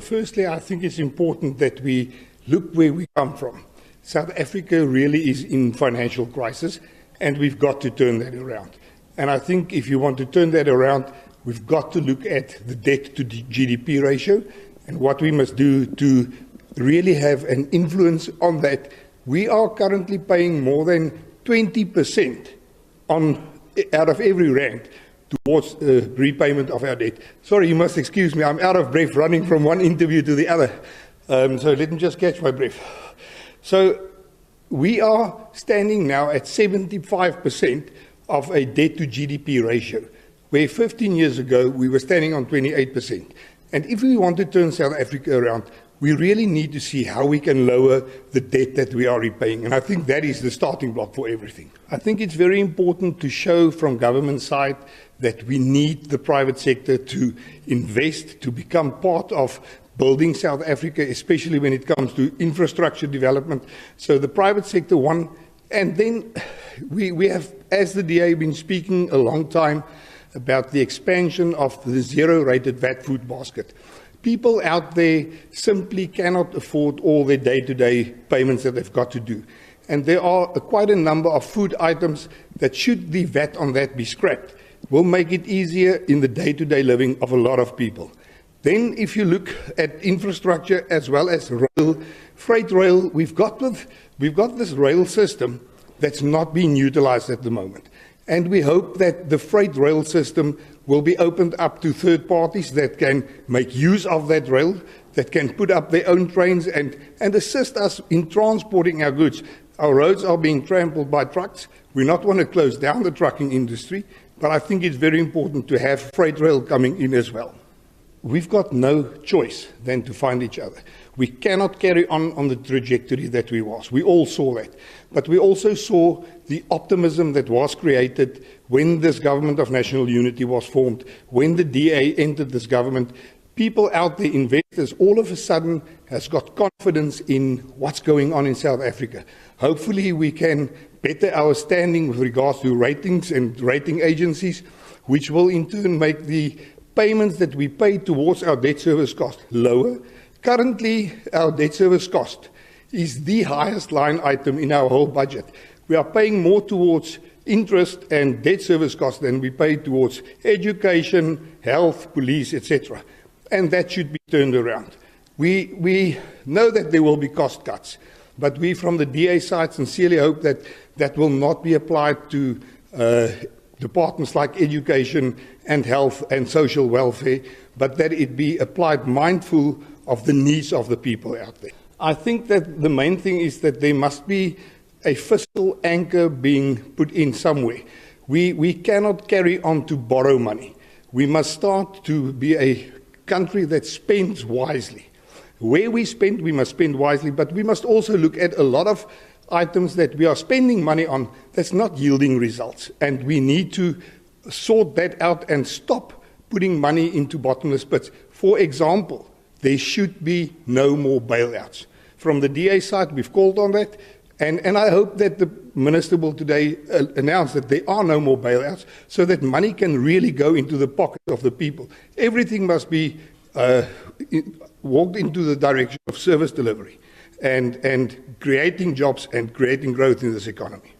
Firstly, I think it's important that we look where we come from. South Africa really is in financial crisis, and we've got to turn that around. And I think if you want to turn that around, we've got to look at the debt to GDP ratio and what we must do to really have an influence on that. We are currently paying more than 20% out of every rand towards repayment of our debt. Sorry, you must excuse me, I'm out of breath running from one interview to the other. So let me just catch my breath. So we are standing now at 75% of a debt to GDP ratio, where 15 years ago we were standing on 28%. And if we want to turn South Africa around, we really need to see how we can lower the debt that we are repaying. And I think that is the starting block for everything. I think it's very important to show from government side that we need the private sector to invest, to become part of building South Africa, especially when it comes to infrastructure development. So the private sector one, and then we have, as the DA, been speaking a long time about the expansion of the zero-rated VAT food basket. People out there simply cannot afford all their day-to-day payments that they've got to do. And there are quite a number of food items that, should the VAT on that be scrapped, will make it easier in the day-to-day living of a lot of people. Then if you look at infrastructure as well as rail, freight rail, we've got this rail system that's not being utilized at the moment. And we hope that the freight rail system will be opened up to third parties that can make use of that rail, that can put up their own trains and assist us in transporting our goods. Our roads are being trampled by trucks. We not want to close down the trucking industry, but I think it's very important to have freight rail coming in as well. We've got no choice than to find each other. We cannot carry on the trajectory that we was. We all saw that. But we also saw the optimism that was created when this government of national unity was formed, when the DA entered this government. People out there, investors, all of a sudden has got confidence in what's going on in South Africa. Hopefully we can better our standing with regards to ratings and rating agencies, which will in turn make the payments that we pay towards our debt service cost lower. Currently, our debt service cost is the highest line item in our whole budget. We are paying more towards interest and debt service cost than we pay towards education, health, police, etc. And that should be turned around. We know that there will be cost cuts, but we from the DA side sincerely hope that that will not be applied to departments like education and health and social welfare, but that it be applied mindful of the needs of the people out there. I think that the main thing is that there must be a fiscal anchor being put in somewhere. We cannot carry on to borrow money. We must start to be a country that spends wisely. Where we spend, we must spend wisely, but we must also look at a lot of items that we are spending money on that's not yielding results. And we need to sort that out and stop putting money into bottomless pits. For example, there should be no more bailouts. From the DA side, we've called on that. And I hope that the Minister will today announce that there are no more bailouts so that money can really go into the pockets of the people. Everything must be walked into the direction of service delivery and creating jobs and creating growth in this economy.